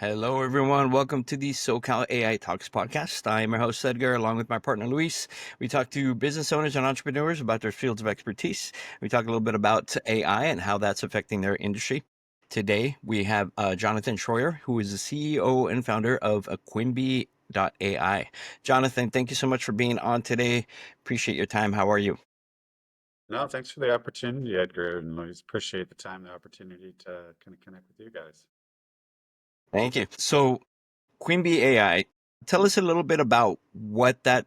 Hello, everyone. Welcome to the SoCal AI Talks podcast. I am your host, Edgar, along with my partner, Luis. We talk to business owners and entrepreneurs about their fields of expertise. We talk a little bit about AI and how that's affecting their industry. Today, we have Jonathan Shroyer, who is the CEO and founder of Quimby.AI. Jonathan, thank you so much for being on today. Appreciate your time. How are you? No, thanks for the opportunity, Edgar, and I appreciate the time, the opportunity to kind of connect with you guys. Thank you. So, Quimby AI, tell us a little bit about what that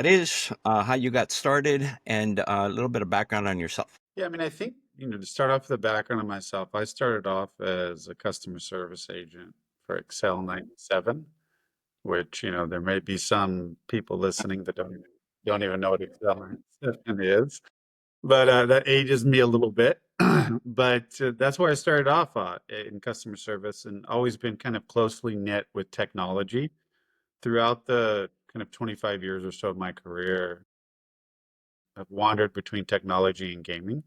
is, how you got started, and a little bit of background on yourself. Yeah, I mean, I think, to start off with the background of myself, I started off as a customer service agent for Excel 97, which, there may be some people listening that don't even know what Excel 97 is, but that ages me a little bit. But that's where I started off in customer service and always been kind of closely knit with technology. Throughout the kind of 25 years or so of my career, I've wandered between technology and gaming.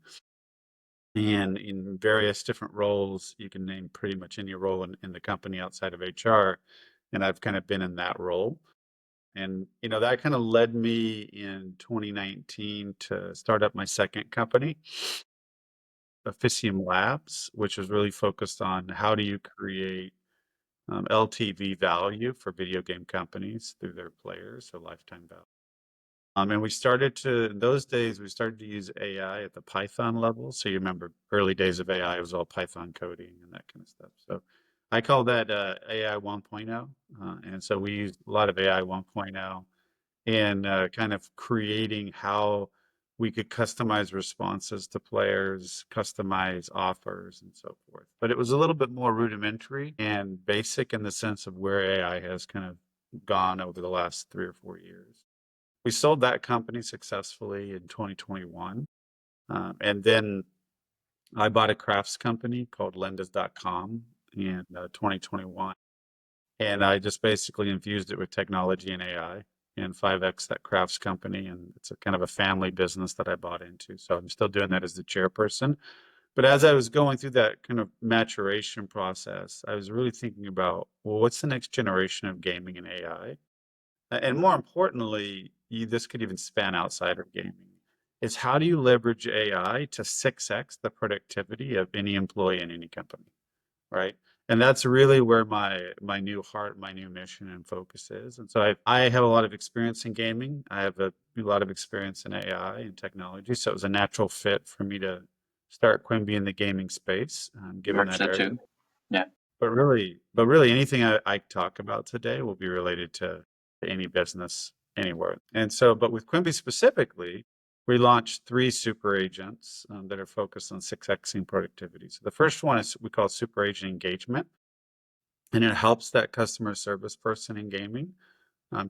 And in various different roles, you can name pretty much any role in the company outside of HR. And I've kind of been in that role. And, that kind of led me in 2019 to start up my second company, Officium Labs, which is really focused on how do you create LTV value for video game companies through their players, so lifetime value. And in those days, we started to use AI at the Python level. So you remember early days of AI, it was all Python coding and that kind of stuff. So I call that AI 1.0. And so we use a lot of AI 1.0 in kind of creating how we could customize responses to players, customize offers, and so forth. But it was a little bit more rudimentary and basic in the sense of where AI has kind of gone over the last 3 or 4 years. We sold that company successfully in 2021. And then I bought a crafts company called lendas.com in 2021. And I just basically infused it with technology and AI and 5X that crafts company. And it's a kind of a family business that I bought into. So I'm still doing that as the chairperson. But as I was going through that kind of maturation process, I was really thinking about, well, what's the next generation of gaming and AI? And more importantly, this could even span outside of gaming, is how do you leverage AI to 6x the productivity of any employee in any company, right? And that's really where my new heart, my new mission and focus is. And so I have a lot of experience in gaming. I have a lot of experience in AI and technology. So it was a natural fit for me to start Quimby in the gaming space, Very given much that so area. too. Yeah. But really, anything I talk about today will be related to any business anywhere. And so, but with Quimby specifically, we launched 3 super agents that are focused on 6xing productivity. So the first one is we call super agent engagement, and it helps that customer service person in gaming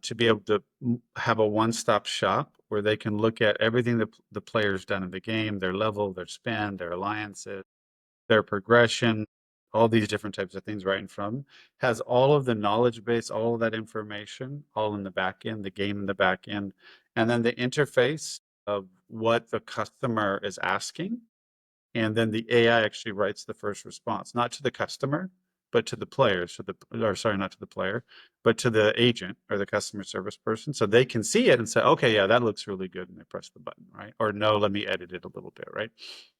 to be able to have a one-stop shop where they can look at everything that the player's done in the game, their level, their spend, their alliances, their progression, all these different types of things right in front of them, has all of the knowledge base, all of that information, all in the back end, the game in the back end, and then the interface of what the customer is asking. And then the AI actually writes the first response, not to the customer, but to the player. Or sorry, not to the player, but to the agent or the customer service person. So they can see it and say, okay, yeah, that looks really good. And they press the button, right? Or no, let me edit it a little bit, right?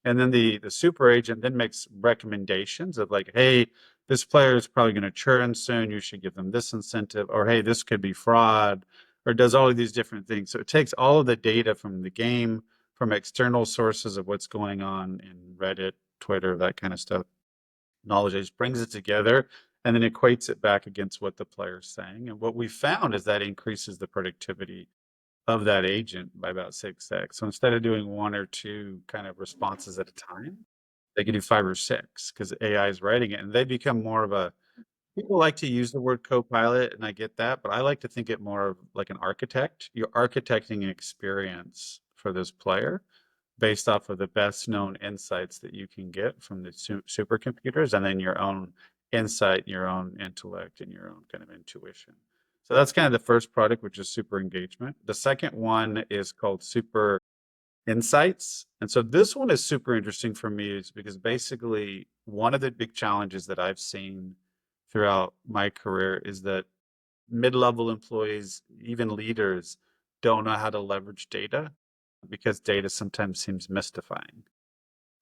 And then the super agent then makes recommendations of like, hey, this player is probably going to churn soon. You should give them this incentive. Or hey, this could be fraud, or does all of these different things. So it takes all of the data from the game, from external sources of what's going on in Reddit, Twitter, that kind of stuff, knowledge base, brings it together, and then equates it back against what the player's saying. And what we found is that increases the productivity of that agent by about 6x. So instead of doing 1 or 2 kind of responses at a time, they can do 5 or 6 because AI is writing it, and they become more of a. People like to use the word co-pilot, and I get that, but I like to think it more of like an architect. You're architecting an experience for this player based off of the best known insights that you can get from the supercomputers, and then your own insight, your own intellect, and your own kind of intuition. So that's kind of the first product, which is super engagement. The second one is called super insights. And so this one is super interesting for me is because basically one of the big challenges that I've seen throughout my career is that mid-level employees, even leaders, don't know how to leverage data because data sometimes seems mystifying.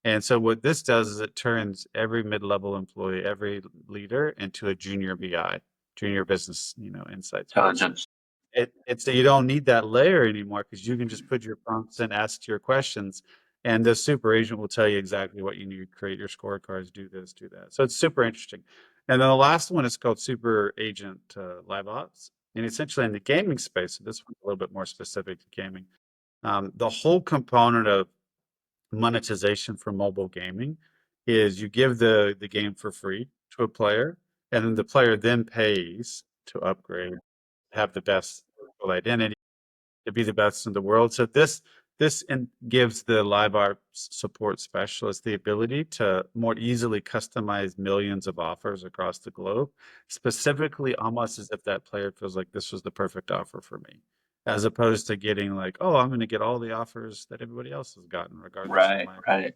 And so what this does is it turns every mid-level employee, every leader into a junior BI, junior business, insights person. Intelligence. It's that you don't need that layer anymore because you can just put your prompts and ask your questions, and the super agent will tell you exactly what you need to create your scorecards, do this, do that. So it's super interesting. And then the last one is called Super Agent Live Ops, and essentially in the gaming space. So this one's a little bit more specific to gaming. The whole component of monetization for mobile gaming is you give the game for free to a player, and then the player then pays to upgrade, have the best virtual identity, to be the best in the world. So this gives the live ops support specialist the ability to more easily customize millions of offers across the globe, specifically almost as if that player feels like this was the perfect offer for me, as opposed to getting like, oh, I'm going to get all the offers that everybody else has gotten, regardless of Right, my. right.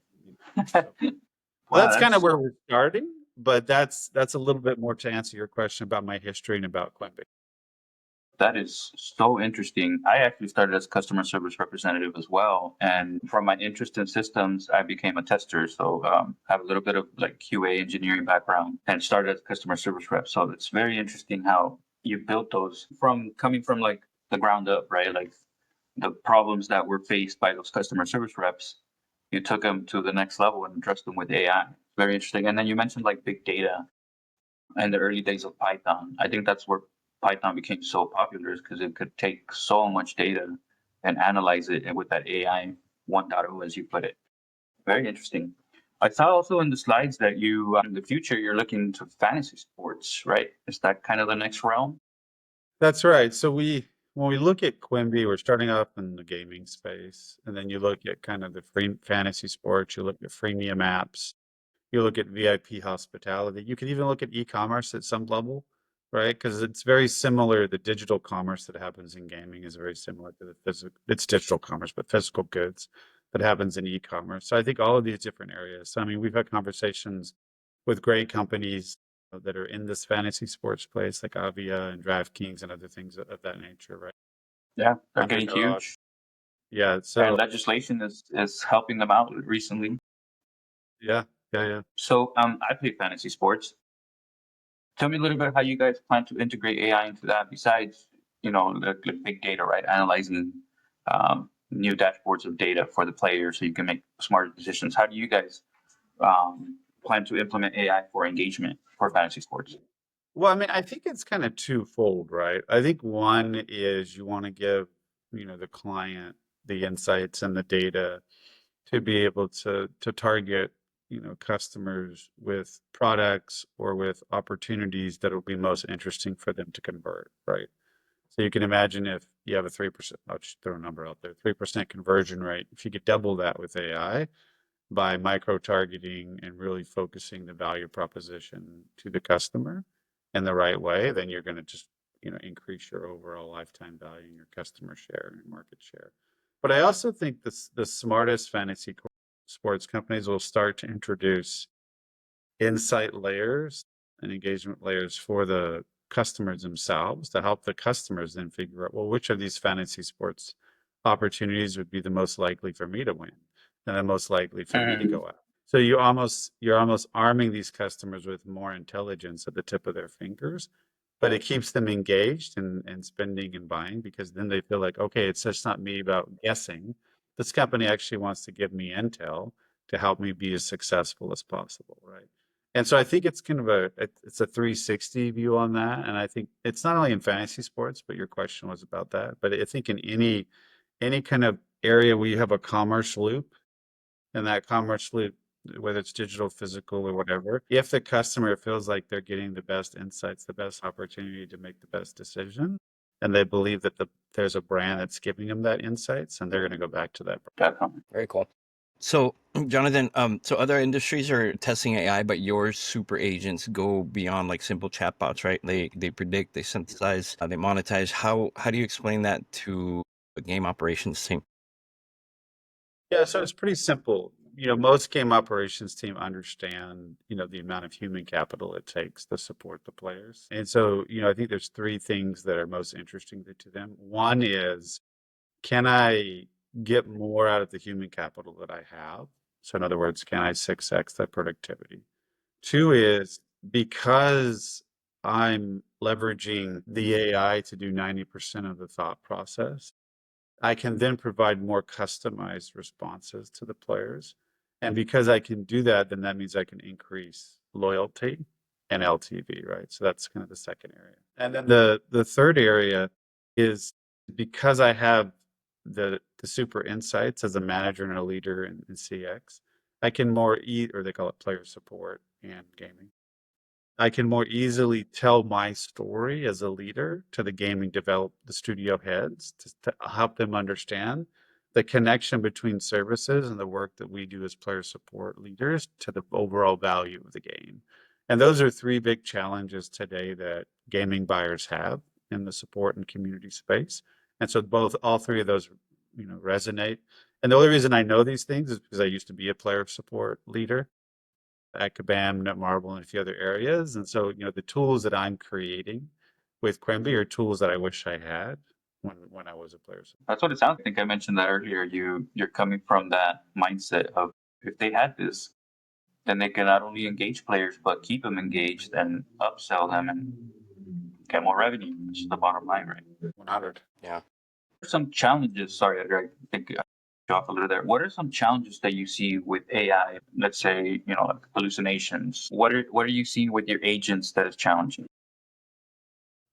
So Wow, that's kind of that's where we're starting, but that's a little bit more to answer your question about my history and about Quimby. that is so interesting. I actually started as customer service representative as well, and from my interest in systems, I became a tester. So I have a little bit of like QA engineering background, and started as a customer service rep. So it's very interesting how you built those from coming from like the ground up, right? Like the problems that were faced by those customer service reps, you took them to the next level and addressed them with AI. Very interesting. And then you mentioned like big data and the early days of Python. I think that's where Python became so popular, is because it could take so much data and analyze it, and with that AI 1.0, as you put it. Very interesting. I saw also in the slides that you, in the future, you're looking into fantasy sports, right? Is that kind of the next realm? That's right. So when we look at Quimby, we're starting off in the gaming space, and then you look at kind of the free fantasy sports, you look at freemium apps, you look at VIP hospitality. You could even look at e-commerce at some level, right? Because it's very similar. The digital commerce that happens in gaming is very similar to the physical. It's digital commerce, but physical goods that happens in e-commerce. So I think all of these different areas. So I mean, we've had conversations with great companies that are in this fantasy sports place, like Avia and DraftKings and other things of that nature, right? Yeah, they're getting Underdog. huge, Yeah. and So legislation is helping them out recently. yeah, yeah, yeah. So I play fantasy sports. Tell me a little bit how you guys plan to integrate AI into that, besides, the big data, right? Analyzing new dashboards of data for the players so you can make smarter decisions. How do you guys plan to implement AI for engagement for fantasy sports? Well, I mean, I think it's kind of twofold, right? I think one is you want to give, the client the insights and the data to be able to target, customers with products or with opportunities that will be most interesting for them to convert, right? So you can imagine if you have a 3%, I'll just throw a number out there, 3% conversion rate. If you could double that with AI, by micro-targeting and really focusing the value proposition to the customer in the right way, then you're going to just, increase your overall lifetime value and your customer share and market share. But I also think the smartest fantasy sports companies will start to introduce insight layers and engagement layers for the customers themselves to help the customers then figure out, well, which of these fantasy sports opportunities would be the most likely for me to win and the most likely for me to Mm, go out. So you're almost arming these customers with more intelligence at the tip of their fingers, but it keeps them engaged and spending and buying, because then they feel like, okay, it's just not me about guessing. This company actually wants to give me intel to help me be as successful as possible, right? And so I think it's kind of it's a 360 view on that. And I think it's not only in fantasy sports, but your question was about that. But I think in any kind of area where you have a commerce loop, and that commerce loop, whether it's digital, physical, or whatever, if the customer feels like they're getting the best insights, the best opportunity to make the best decision, and they believe that there's a brand that's giving them that insights, and they're going to go back to that brand. definitely. Very cool. So, Jonathan, so other industries are testing AI, but your super agents go beyond like simple chatbots, right? They predict, they synthesize, they monetize. How do you explain that to a game operations team? Yeah, so it's pretty simple. most game operations team understand, the amount of human capital it takes to support the players. And so, I think there's three things that are most interesting to them. One is, can I get more out of the human capital that I have? So in other words, can I 6x that productivity? Two is, because I'm leveraging the AI to do 90% of the thought process, I can then provide more customized responses to the players. And because I can do that, then that means I can increase loyalty and LTV, right? So that's kind of the second area. And then the third area is, because I have the super insights as a manager and a leader in CX, I can or they call it player support and gaming. I can more easily tell my story as a leader to the studio heads, to help them understand the connection between services and the work that we do as player support leaders to the overall value of the game. And those are three big challenges today that gaming buyers have in the support and community space. And so all three of those, resonate. And the only reason I know these things is because I used to be a player support leader at Kabam, Netmarble, and a few other areas. And so, the tools that I'm creating with Quimby are tools that I wish I had when I was a player. That's what it sounds. I think I mentioned that earlier. You're coming from that mindset of, if they had this, then they can not only engage players but keep them engaged and upsell them and get more revenue, which is the bottom line, right? 100. Yeah. Some challenges. Sorry, Edgar, I think I cut you off a little there. What are some challenges that you see with AI? Let's say, like hallucinations. What are you seeing with your agents that is challenging?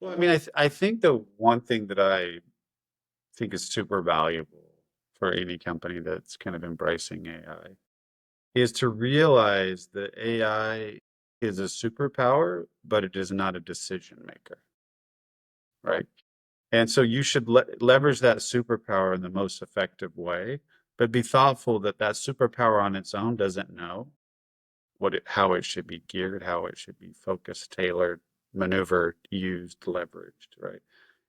Well, I mean, I think the one thing that I think is super valuable for any company that's kind of embracing AI is to realize that AI is a superpower, but it is not a decision maker, right? And so you should leverage that superpower in the most effective way, but be thoughtful that that superpower on its own doesn't know how it should be geared, how it should be focused, tailored, maneuvered, used, leveraged, right?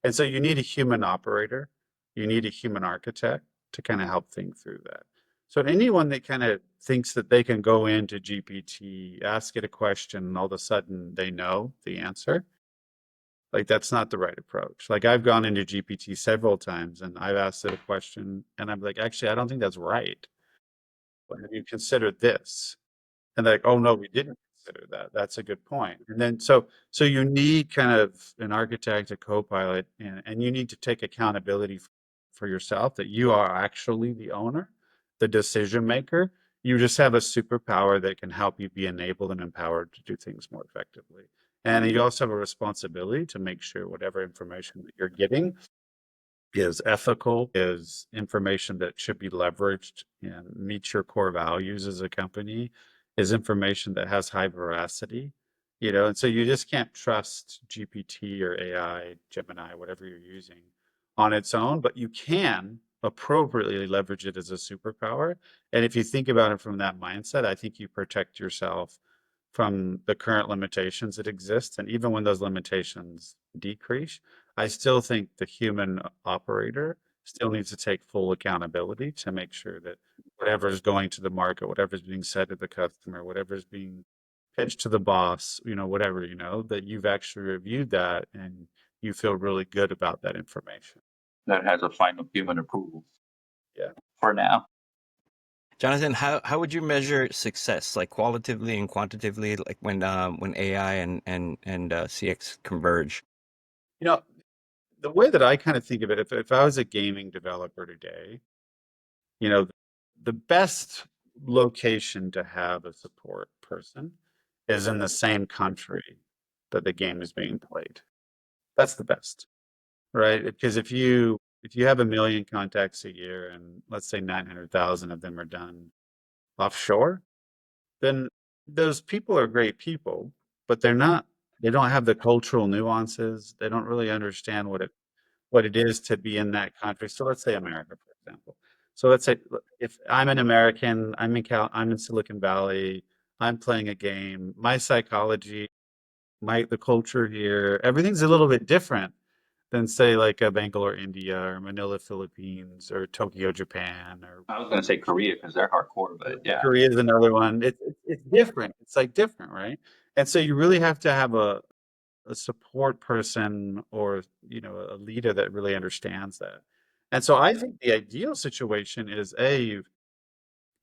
And so you need a human operator, you need a human architect to kind of help think through that. So anyone that kind of thinks that they can go into GPT, ask it a question, and all of a sudden they know the answer, like, that's not the right approach. Like, I've gone into GPT several times and I've asked it a question and I'm like, actually, I don't think that's right. But have you considered this? And they're like, oh no, we didn't consider that. That's a good point. And then so you need kind of an architect, a co-pilot, and you need to take accountability for yourself that you are actually the owner, the decision maker. You just have a superpower that can help you be enabled and empowered to do things more effectively. And you also have a responsibility to make sure whatever information that you're getting is ethical, is information that should be leveraged and meets your core values as a company, is information that has high veracity, and so you just can't trust GPT or AI, Gemini, whatever you're using on its own, but you can appropriately leverage it as a superpower. And if you think about it from that mindset, I think you protect yourself from the current limitations that exist. And even when those limitations decrease, I still think the human operator still needs to take full accountability to make sure that whatever is going to the market, whatever is being said to the customer, whatever is being pitched to the boss, whatever, that you've actually reviewed that and you feel really good about that information. That has a final human approval. Yeah. For now. Jonathan, how would you measure success, like qualitatively and quantitatively, like when AI and CX converge? The way that I kind of think of it, if I was a gaming developer today, the best location to have a support person is in the same country that the game is being played. That's the best, right? Because if you have 1 million contacts a year and let's say 900,000 of them are done offshore, then those people are great people, but they don't have the cultural nuances. They don't really understand what it is to be in that country. So let's say America, for example. So let's say if I'm an American, I'm in Silicon Valley, I'm playing a game, my psychology, the culture here, everything's a little bit different than say like a Bangalore, India, or Manila, Philippines, or Tokyo, Japan, or I was gonna say Korea because they're hardcore, but yeah. Korea is another one. It's different. It's like different, right? And so you really have to have a support person or a leader that really understands that. And so I think the ideal situation is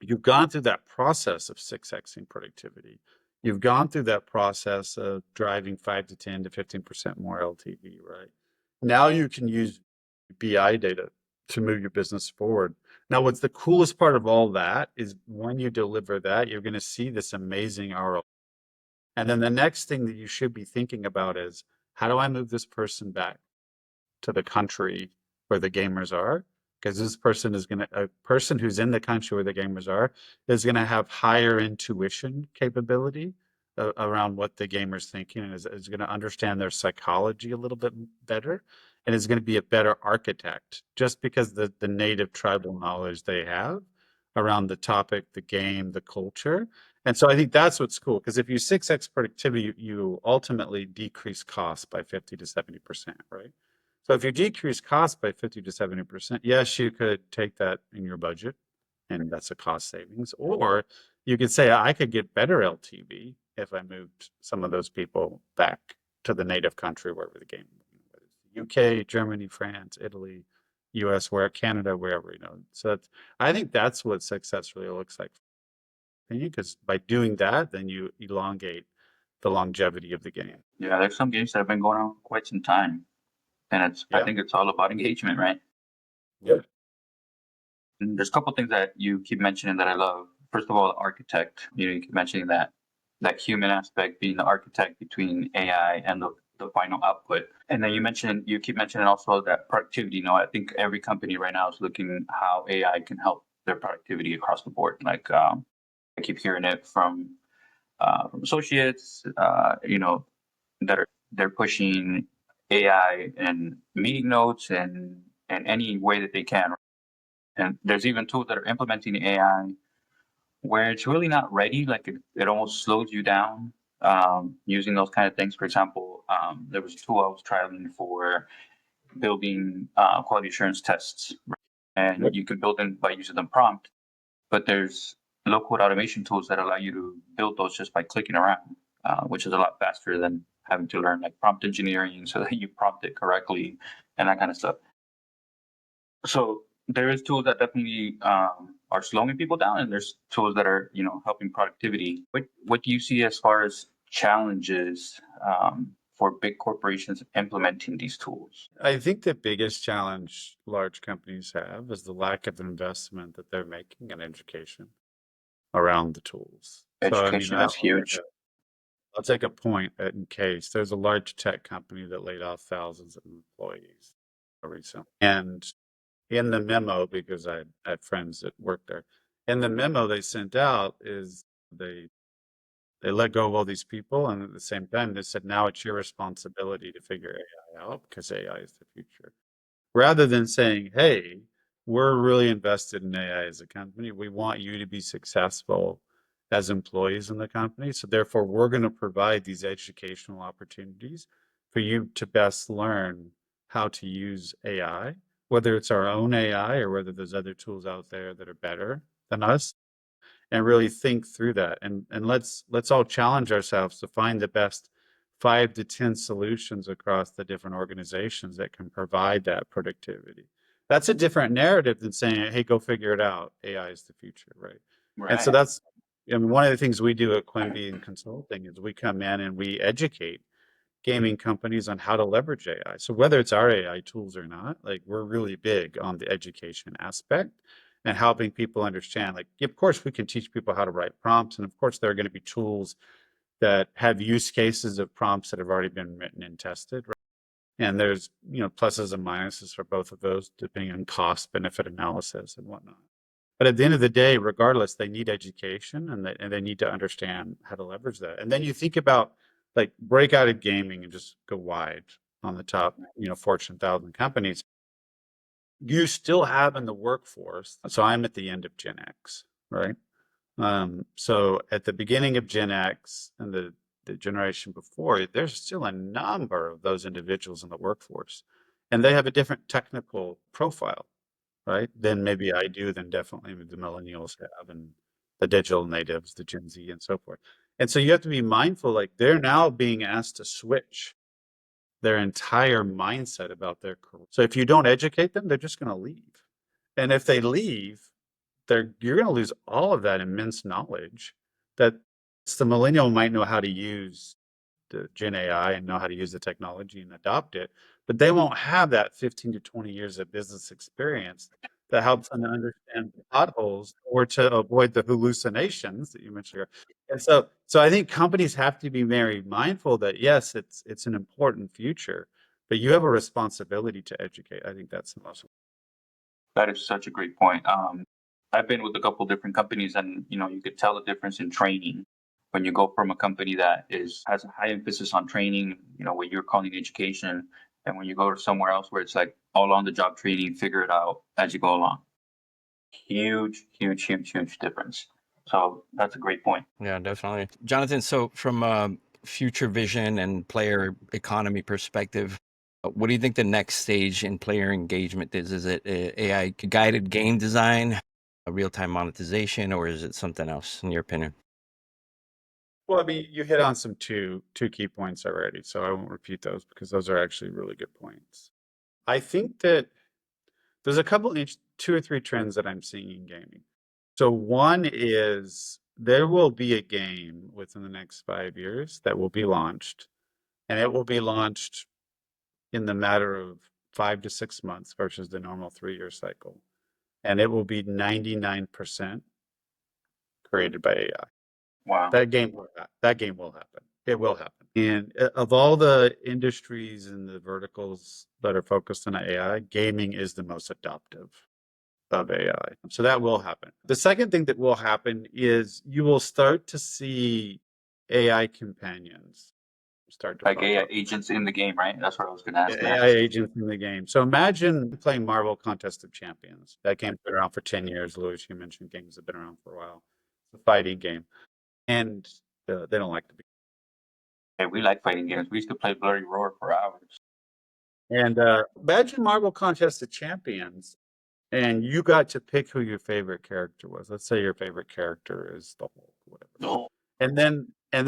you've gone through that process of 6xing productivity. You've gone through that process of driving 5 to 10 to 15% more LTV, right? Now you can use BI data to move your business forward. Now, what's the coolest part of all that is when you deliver that, you're going to see this amazing ROI. And then the next thing that you should be thinking about is, how do I move this person back to the country where the gamers are? Because this person is a person who's in the country where the gamers are is going to have higher intuition capability around what the gamer's thinking, and is going to understand their psychology a little bit better, and is going to be a better architect just because the native tribal knowledge they have around the topic, the game, the culture. And so I think that's what's cool, because if you 6x productivity, you ultimately decrease costs by 50 to 70%, right? So if you decrease costs by 50 to 70%, yes, you could take that in your budget, and that's a cost savings. Or you could say, I could get better LTV if I moved some of those people back to the native country wherever the game, whether it's UK, Germany, France, Italy, US, Canada, wherever. So I think that's what success really looks like, because by doing that, then you elongate the longevity of the game. Yeah, there's some games that have been going on for quite some time, and I Yeah. think it's all about engagement, right? Yeah. And there's a couple things that you keep mentioning that I love. First of all, the architect. You keep mentioning that human aspect, being the architect between AI and the final output. And then you keep mentioning also that productivity. I think every company right now is looking how AI can help their productivity across the board. Like I keep hearing it from associates, that they're pushing AI and meeting notes and any way that they can. And there's even tools that are implementing AI where it's really not ready. Like it almost slows you down using those kind of things. For example, there was a tool I was trialing for building quality assurance tests, right? And you can build them by using the prompt, but there's low code automation tools that allow you to build those just by clicking around, which is a lot faster than having to learn like prompt engineering so that you prompt it correctly and that kind of stuff. So there is tools that definitely are slowing people down, and there's tools that are helping productivity. What do you see as far as challenges for big corporations implementing these tools? I think the biggest challenge large companies have is the lack of investment that they're making in education around the tools. So, I mean, Education is huge. I'll take a point in case there's a large tech company that laid off thousands of employees recently. And in the memo, because I had friends that worked there, in the memo they sent out is they let go of all these people, and at the same time they said, now it's your responsibility to figure AI out because AI is the future. Rather than saying, hey, we're really invested in AI as a company. We want you to be successful as employees in the company. So therefore, we're going to provide these educational opportunities for you to best learn how to use AI, whether it's our own AI or whether there's other tools out there that are better than us, and really think through that. And let's all challenge ourselves to find the best 5 to 10 solutions across the different organizations that can provide that productivity. That's a different narrative than saying, hey, go figure it out. AI is the future, right? And so Right. one of the things we do at Quimby in consulting is we come in and we educate gaming companies on how to leverage AI. So whether it's our AI tools or not, like we're really big on the education aspect and helping people understand, like, of course we can teach people how to write prompts. And of course there are going to be tools that have use cases of prompts that have already been written and tested, right? And there's, pluses and minuses for both of those, depending on cost, benefit analysis and whatnot. But at the end of the day, regardless, they need education, and they need to understand how to leverage that. And then you think about like break out of gaming and just go wide on the top, Fortune 1000 companies. You still have in the workforce. So I'm at the end of Gen X, right? So at the beginning of Gen X and the generation before, there's still a number of those individuals in the workforce. and they have a different technical profile, right? Than maybe I do, than definitely the millennials have, and the digital natives, the Gen Z, and so forth. And so you have to be mindful, like they're now being asked to switch their entire mindset about their career. So if you don't educate them, they're just going to leave. And if they leave, you're going to lose all of that immense knowledge that the millennial might know how to use the Gen AI and know how to use the technology and adopt it, but they won't have that 15 to 20 years of business experience that helps them to understand the potholes or to avoid the hallucinations that you mentioned here. And so I think companies have to be very mindful that yes, it's an important future, but you have a responsibility to educate. I think that's the most. That is such a great point. I've been with a couple different companies, and you could tell the difference in training when you go from a company that has a high emphasis on training, what you're calling education, and when you go to somewhere else where it's like all on the job training, figure it out as you go along. Huge, huge, huge, huge difference. So that's a great point. Yeah, definitely. Jonathan, so from a future vision and player economy perspective, what do you think the next stage in player engagement is? Is it AI guided game design, a real-time monetization, or is it something else, in your opinion? Well, I mean, you hit on some two key points already, so I won't repeat those because those are actually really good points. I think that there's a couple two or three trends that I'm seeing in gaming. So one is there will be a game within the next 5 years that will be launched, and it will be launched in the matter of 5 to 6 months versus the normal 3-year cycle. And it will be 99% created by AI. Wow. That game will happen. It will happen. And of all the industries and the verticals that are focused on AI, gaming is the most adoptive of AI. So that will happen. The second thing that will happen is you will start to see AI companions start to Like pop AI up. agents in the game, right? That's what I was going to ask AI next. agents in the game. So imagine playing Marvel Contest of Champions. That game's been around for 10 years. Louis, you mentioned games have been around for a while. It's a fighting game. And they don't like to be. Hey, we like fighting games. We used to play Bloody Roar for hours. And imagine Marvel Contest of Champions, and you got to pick who your favorite character was. Let's say your favorite character is the Hulk, whatever. Oh, And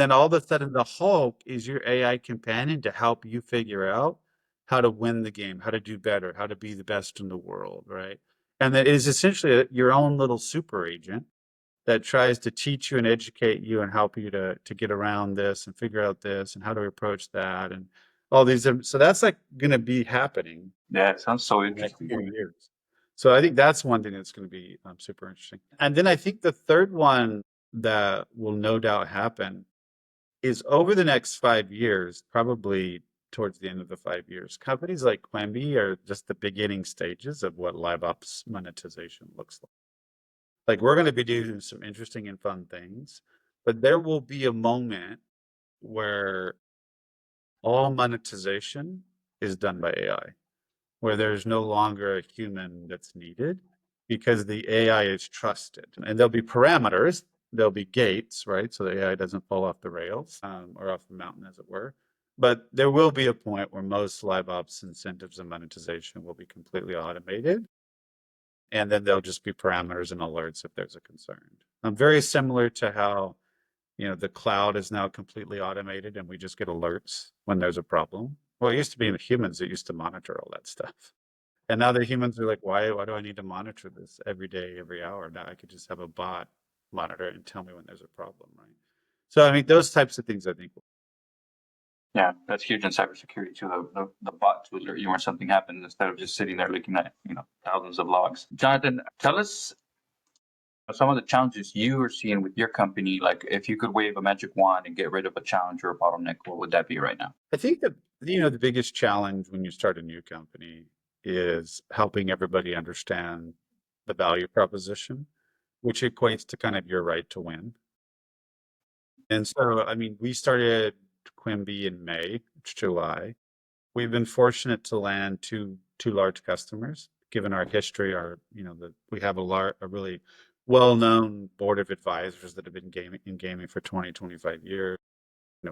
then all of a sudden the Hulk is your AI companion to help you figure out how to win the game, how to do better, how to be the best in the world, right? And that is essentially your own little super agent that tries to teach you and educate you and help you to get around this and figure out this and how to approach that and all these. So that's like going to be happening yeah, it sounds so in the next interesting. few years. So I think that's one thing that's going to be super interesting. And then I think the third one that will no doubt happen is over the next 5 years, probably towards the end of the 5 years, companies like Quimby are just the beginning stages of what live ops monetization looks like. Like we're going to be doing some interesting and fun things, but there will be a moment where all monetization is done by AI, where there's no longer a human that's needed because the AI is trusted. And there'll be parameters, there'll be gates, right? So the AI doesn't fall off the rails or off the mountain, as it were. But there will be a point where most live ops incentives and monetization will be completely automated. And then there'll just be parameters and alerts if there's a concern. Very similar to how the cloud is now completely automated and we just get alerts when there's a problem. Well, it used to be the humans that used to monitor all that stuff. And now the humans are like, why do I need to monitor this every day, every hour? Now I could just have a bot monitor it and tell me when there's a problem, right? So I mean, those types of things I think. Yeah, that's huge in cybersecurity too. The bot to alert you when something happens instead of just sitting there looking at thousands of logs. Jonathan, tell us some of the challenges you are seeing with your company. Like, if you could wave a magic wand and get rid of a challenge or a bottleneck, what would that be right now? I think that the biggest challenge when you start a new company is helping everybody understand the value proposition, which equates to kind of your right to win. And so, I mean, we started Quimby in May, it's July. We've been fortunate to land two large customers, given our history. We have a really well-known board of advisors that have been in gaming for 20, 25 years,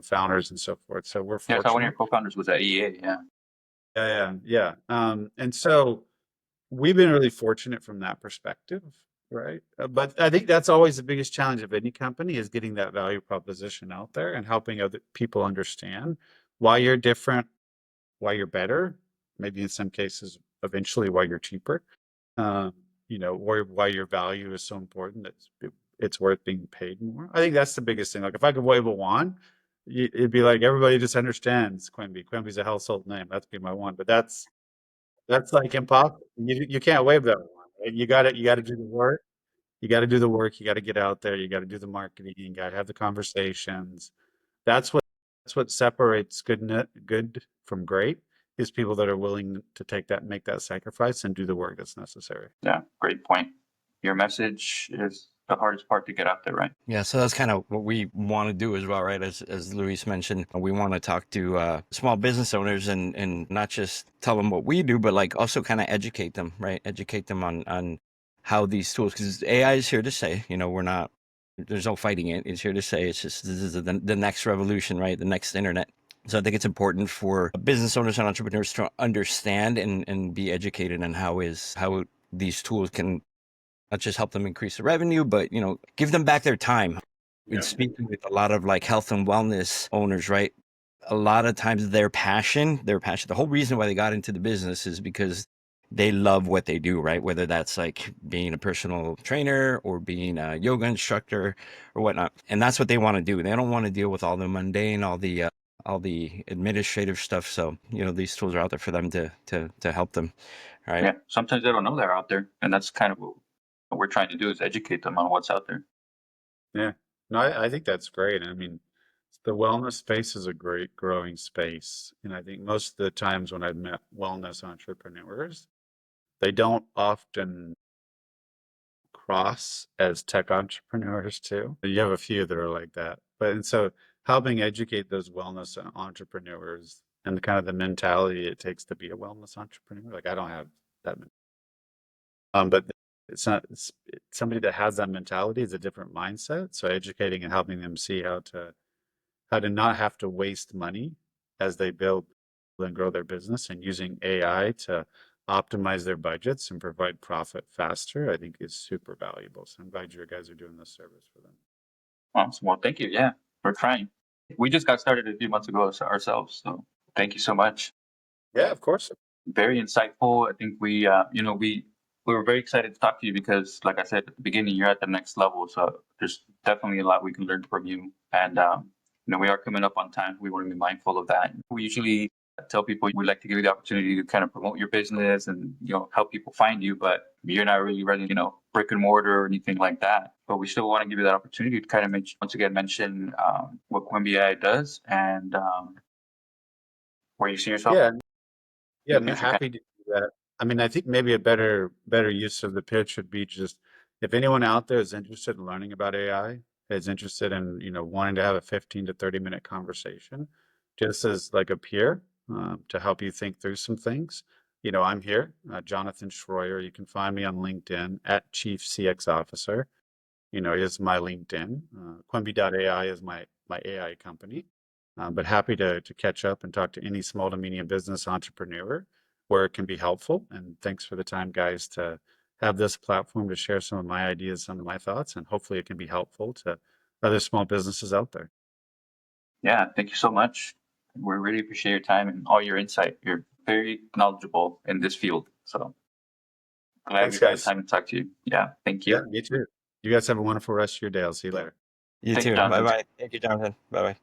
founders and so forth. So we're Yeah, so one of your fortunate. co-founders was at EA. Yeah. Yeah. And so we've been really fortunate from that perspective, right? But I think that's always the biggest challenge of any company is getting that value proposition out there and helping other people understand why you're different, why you're better, maybe in some cases, eventually why you're cheaper, um, or why your value is so important that it's worth being paid more. I think that's the biggest thing. Like if I could wave a wand, it'd be like everybody just understands Quimby. Quimby's a household name. That'd be my one. But that's like impossible. You can't wave that one. Right? You gotta do the work. You gotta do the work. You gotta get out there. You gotta do the marketing. You gotta have the conversations. That's what that's what separates good from great is people that are willing to make that sacrifice and do the work that's necessary. Yeah, great point. Your message is the hardest part to get out there, right? Yeah, so that's kind of what we want to do as well, right? As Luis mentioned, we want to talk to small business owners and not just tell them what we do, but like also kind of educate them, right? Educate them on how these tools, because AI is here to stay. We're not, there's no fighting it. It's here to stay. It's just this is the next revolution, right? The next internet. So I think it's important for business owners and entrepreneurs to understand and be educated on how these tools can not just help them increase the revenue, but give them back their time. Been Yeah. speaking with a lot of like health and wellness owners, right? A lot of times their passion, the whole reason why they got into the business is because they love what they do, right? Whether that's like being a personal trainer or being a yoga instructor or whatnot. And that's what they want to do. They don't want to deal with all the mundane, all the administrative stuff. So, these tools are out there for them to help them. Right. Yeah, sometimes they don't know they're out there, and that's kind of what we're trying to do is educate them on what's out there. Yeah. No, I think that's great. I mean, the wellness space is a great growing space. And I think most of the times when I've met wellness entrepreneurs, they don't often cross as tech entrepreneurs too. You have a few that are like that. And so helping educate those wellness entrepreneurs and the kind of the mentality it takes to be a wellness entrepreneur. Like I don't have that. But it's not somebody that has that mentality is a different mindset. So educating and helping them see how to not have to waste money as they build and grow their business and using AI to optimize their budgets and provide profit faster, I think is super valuable. So I'm glad you guys are doing this service for them. Awesome. Well, thank you. Yeah, we're trying. We just got started a few months ago ourselves, so thank you so much. Yeah, of course. Very insightful. I think we were very excited to talk to you because, like I said at the beginning, you're at the next level. So there's definitely a lot we can learn from you. And we are coming up on time. We want to be mindful of that. We usually tell people we'd like to give you the opportunity to kind of promote your business and help people find you, but you're not really running brick and mortar or anything like that. But we still want to give you that opportunity to kind of once again mention what Quimby.AI does and where you see yourself Yeah, yeah, in the I'm future. happy to do that. I mean, I think maybe a better use of the pitch would be just if anyone out there is interested in learning about AI, is interested in, wanting to have a 15 to 30-minute conversation, just as like a peer, to help you think through some things. I'm here, Jonathan Shroyer. You can find me on LinkedIn at Chief CX Officer. Is my LinkedIn. Quimbi.AI is my AI company. But happy to catch up and talk to any small to medium business entrepreneur where it can be helpful. And thanks for the time, guys, to have this platform to share some of my ideas, some of my thoughts, and hopefully it can be helpful to other small businesses out there. Yeah, thank you so much. We really appreciate your time and all your insight. You're very knowledgeable in this field. So glad Thanks, we got the guys. time to talk to you. Yeah, thank Yeah, you. me too. You guys have a wonderful rest of your day. I'll see you later. You Thank you, too. Bye Jonathan. bye. Thank you, Jonathan. Bye bye.